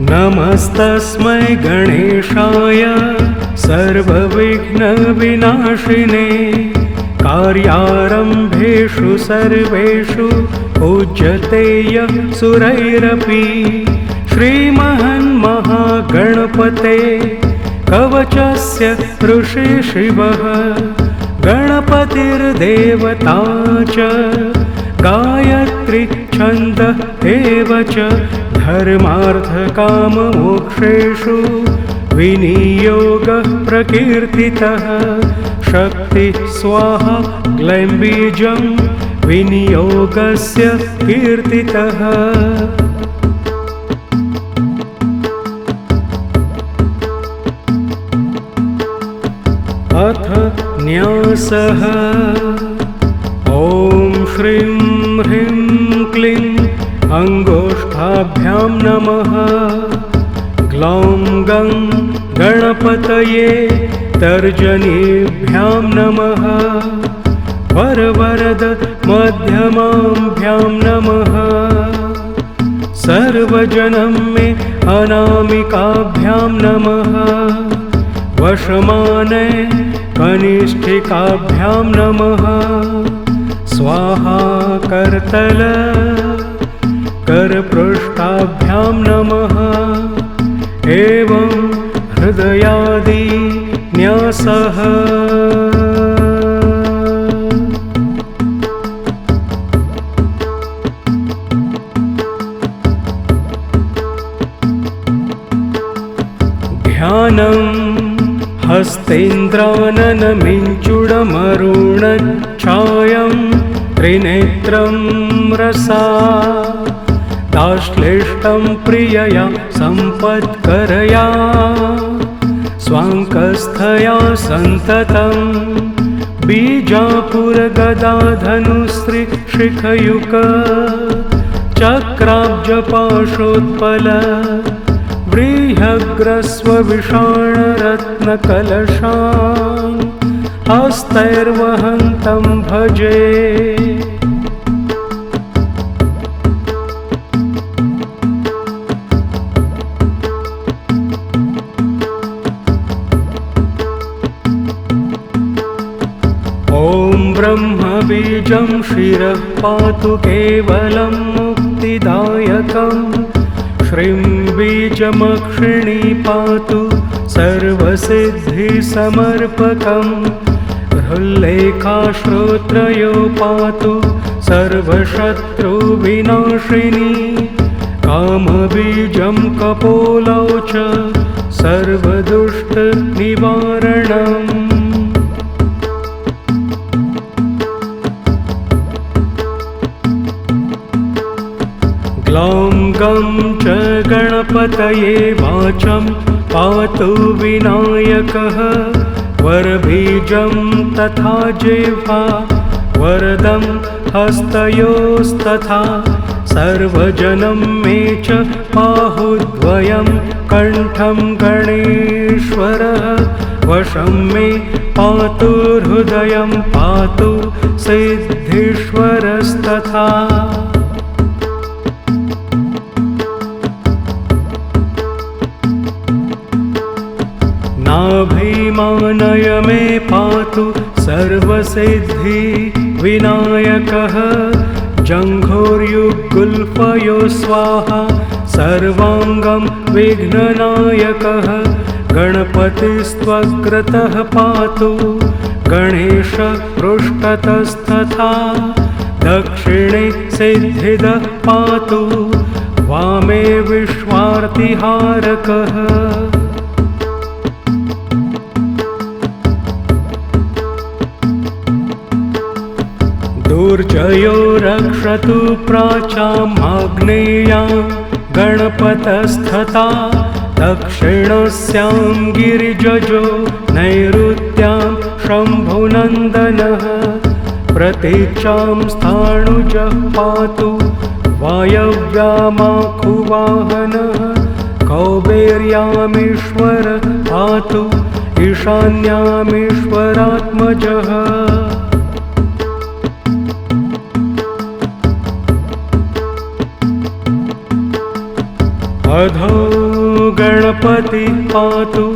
नमस्तस्मै गणेशाय सर्वविघ्नविनाशिने कार्यारम्भेषु सर्वेषु पूज्यते यः सुरैरपि श्रीमन्महागणपते कवचस्य ऋषि शिवः गणपतिर्देवता च गायत्री छन्दः एव च धर्मार्थकाममोक्षेषु विनियोगः प्रकीर्तितः शक्ति स्वाहा ग्लैं बीजं विनियोगस्य कीर्तितः। अथ न्यासः ॐ श्रीं ह्रीं क्लीं अङ्गोष्ठाभ्यां नमः। ग्लौं गं गणपतये तर्जनीभ्यां नमः। वरवरद मध्यमाभ्यां नमः। सर्वजनं मे अनामिकाभ्यां नमः। वशमाने कनिष्ठिकाभ्यां नमः। स्वाहा करतल करपृष्ठाभ्यां नमः। एवं हृदयादि न्यासः। ध्यानं हस्तेन्द्राननमिञ्चुडमरुणच्छायं त्रिनेत्रं रसा दाश्लिष्टं प्रियया सम्पत्करया स्वाङ्कस्थया सन्ततं बीजापुरगदाधनुस्त्रिशिखयुक चक्राब्जपाशोत्पल व्रीह्यग्रस्वविषाणरत्नकलशान् हस्तैर्वहन्तं भजे। ॐ ब्रह्मबीजं शिरः पातु केवलं मुक्तिदायकम्। श्रीं बीजमक्षिणी पातु सर्वसिद्धिसमर्पकम्। हृल्लेखाश्रोत्रयो पातु सर्वशत्रुविनाशिनी। कामबीजं कपोलौ च सर्वदुष्टनिवारणम्। ग्लौं गं च गणपतये वाचं पातु विनायकः। वरबीजं तथा जिह्वा वरदं हस्तयोस्तथा सर्वजनं मे च बाहुद्वयं कण्ठं गणेश्वरः। वशं मे पातु हृदयं पातु सिद्धीश्वरस्तथा। नाभिमानय मे पातु सर्वसिद्धि विनायकः। जङ्घोर्युगुल्फयो स्वाहा सर्वाङ्गं विघ्ननायकः। गणपतिस्त्वग्रतः पातु गणेश पृष्ठतस्तथा। दक्षिणे सिद्धिदः पातु वामे विश्वार्तिहारकः। दुर्जयो रक्षतु प्राचामाग्नेयां गणपतस्तथा। दक्षिणस्यां गिरिजजो नैऋत्यां शम्भुनन्दनः। प्रतीचां स्थाणुजः पातु वायव्यामाखुवाहनः। कौबेर्यामीश्वर पातु ईशान्यामीश्वरात्मजः। अधो गणपति पातु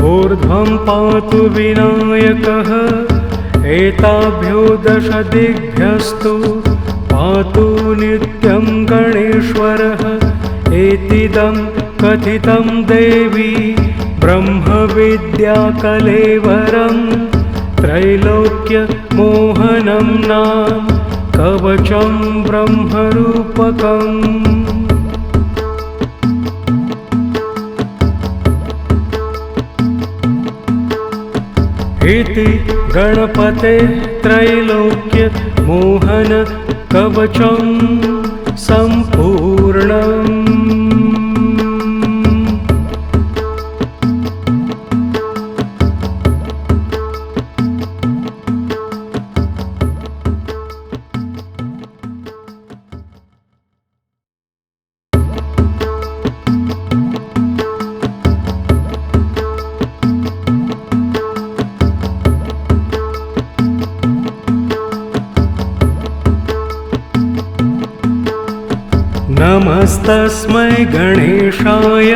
ऊर्ध्वं पातु विनायकः एताभ्यो दशदिग्भ्यस्तु पातु नित्यं गणेश्वरः एतिदं कथितं देवी ब्रह्मविद्याकलेवरं त्रैलोक्यमोहनं नाम कवचं ब्रह्मरूपकम् इति गणपते त्रैलोक्य मोहन कवचं सम्पूर्णम्। नमस्तस्मै गणेशाय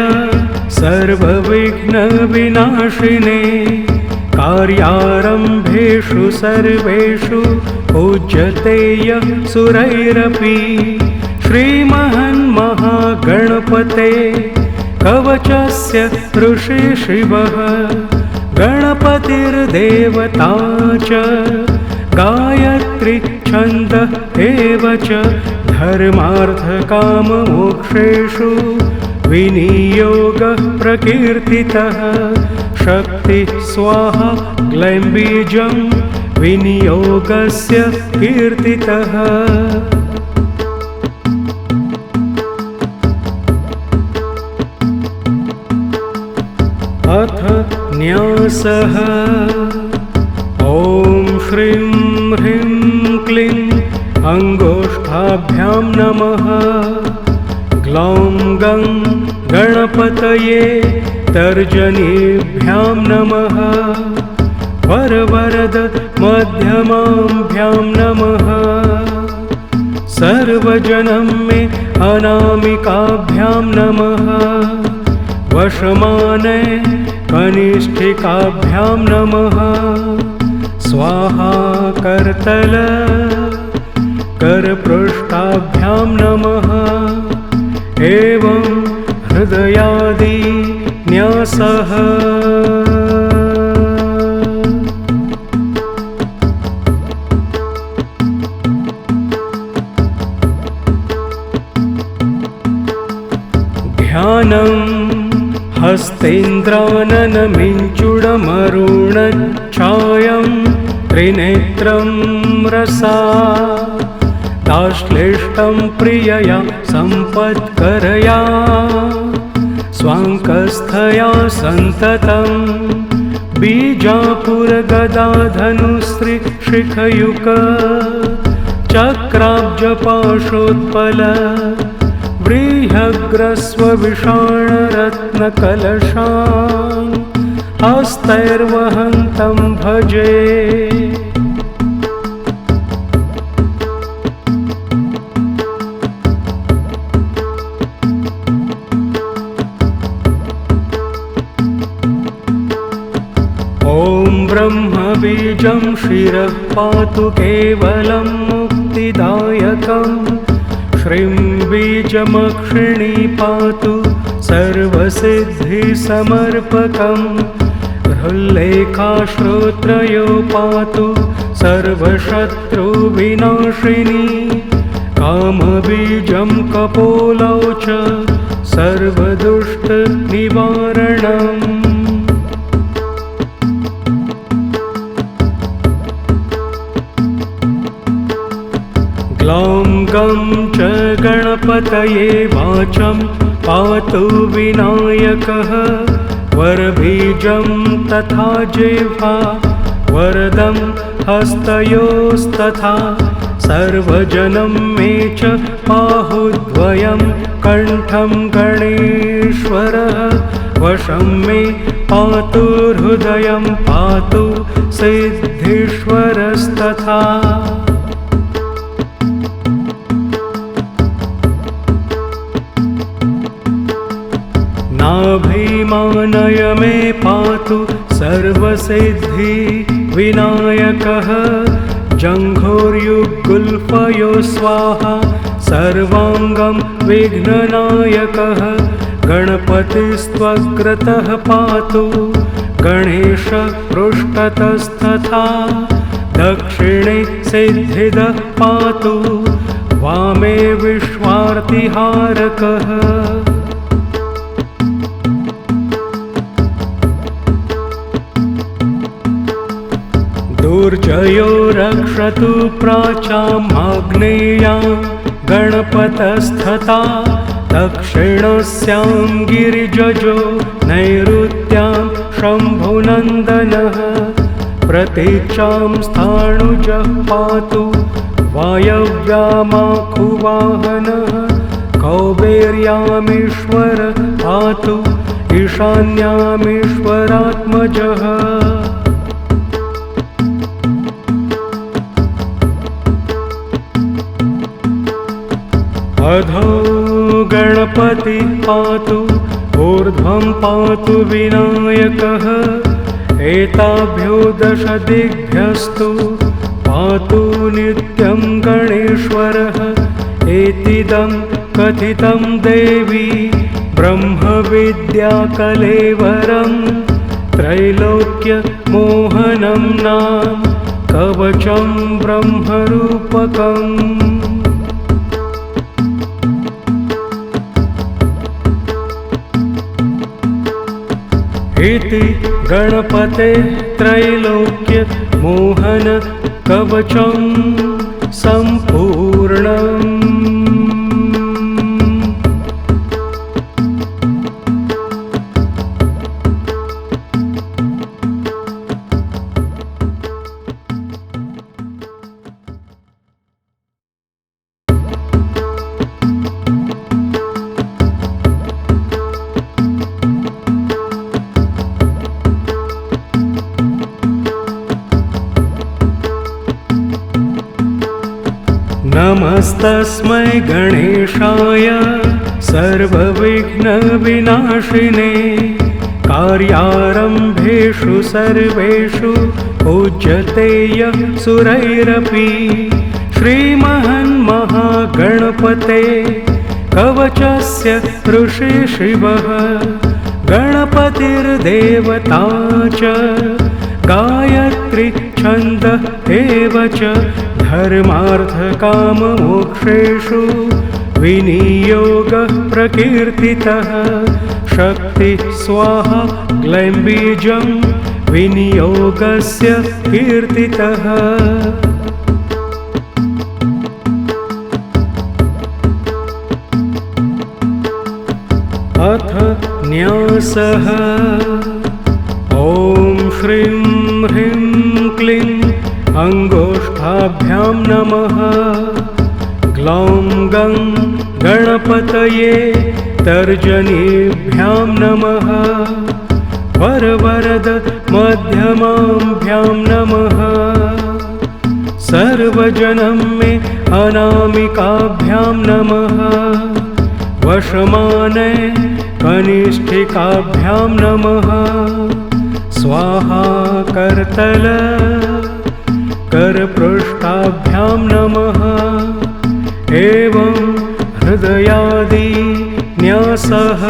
सर्वविघ्नविनाशिने कार्यारम्भेषु सर्वेषु पूज्यते यः सुरैरपि श्रीमन्महागणपते कवचस्य ऋषि शिवः गणपतिर्देवता च गायत्री छन्दः एव च धर्मार्थकाममोक्षेषु विनियोगः प्रकीर्तितः शक्ति स्वाहा ग्लैं बीजं विनियोगस्य कीर्तितः। अथ न्यासः ॐ श्रीं ह्रीं क्लीं अंगोष्ठाभ्यां नमः ग्लौं गं गणपतये तर्जनीभ्यां नमः वरवरद मध्यमाभ्यां नमः सर्वजनं मे अनामिकाभ्यां नमः वशमाने कनिष्ठिकाभ्यां नमः स्वाहा करतल करपृष्ठाभ्यां नमः एवं हृदयादि न्यासः। ध्यानं हस्तेन्द्राननमिञ्चुडमरुणच्छायं त्रिनेत्रं रसा दाश्लिष्टं प्रियया सम्पत्करया स्वाङ्कस्थया सन्ततं बीजापुरगदाधनुश्रीशिखयुक चक्राब्जपाशोत्पल व्रीहग्रस्वविषाणरत्नकलशान् हस्तैर्वहन्तं भजे। ॐ ब्रह्मबीजं शिरः पातु केवलं मुक्तिदायकं श्रीं बीजमक्षिणी पातु सर्वसिद्धिसमर्पकं हृल्लेखाश्रोत्रयो पातु सर्वशत्रुविनाशिनी कामबीजं कपोलौ च सर्वदुष्टनिवारणम्। ग्लौं गं च गणपतये वाचं पातु विनायकः वरबीजं तथा जिह्वा वरदं हस्तयोस्तथा सर्वजनं मे च बाहुद्वयं कण्ठं गणेश्वरः वशं मे पातु हृदयं पातु सिद्धेश्वरस्तथा। नाभिमानय मे पातु सर्वसिद्धि विनायकः जङ्घोर्युगुल्फयो स्वाहा सर्वाङ्गं विघ्ननायकः गणपतिस्त्वग्रतः पातु गणेश पृष्ठतस्तथा दक्षिणे सिद्धिदः पातु वामे विश्वार्तिहारकः दुर्जयो रक्षतु प्राचामाग्नेयां गणपतस्तथा दक्षिणस्यां गिरिजजो नैऋत्यां शम्भुनन्दनः प्रतीचां स्थाणुजः पातु वायव्यामाखुवाहनः कौबेर्यामीश्वर पातु ईशान्यामीश्वरात्मजः अधो गणपति पातु ऊर्ध्वं पातु विनायकः एताभ्यो दश दिग्भ्यस्तु पातु नित्यं गणेश्वरः एतिदं कथितं देवी ब्रह्मविद्याकलेवरं त्रैलोक्यमोहनं नाम कवचं ब्रह्मरूपकम् इति गणपते त्रैलोक्य मोहन कवचं सम्पूर्णम्। नमस्तस्मै गणेशाय सर्वविघ्नविनाशिने कार्यारम्भेषु सर्वेषु पूज्यते यः सुरैरपि श्रीमन्महागणपते कवचस्य ऋषि शिवः गणपतिर्देवता च गायत्री छन्दः एव च धर्मार्थकाममोक्षेषु विनियोगः प्रकीर्तितः शक्ति स्वाहा ग्लैं बीजं विनियोगस्य कीर्तितः। अथ न्यासः ॐ श्रीं ह्रीं क्लीं अङ्गोष्ठाभ्यां नमः ग्लौं गं गणपतये तर्जनीभ्यां नमः वरवरद मध्यमाभ्यां नमः सर्वजनं मे अनामिकाभ्यां नमः वशमाने कनिष्ठिकाभ्यां नमः स्वाहा करतल करपृष्ठाभ्यां नमः एवं हृदयादि न्यासः।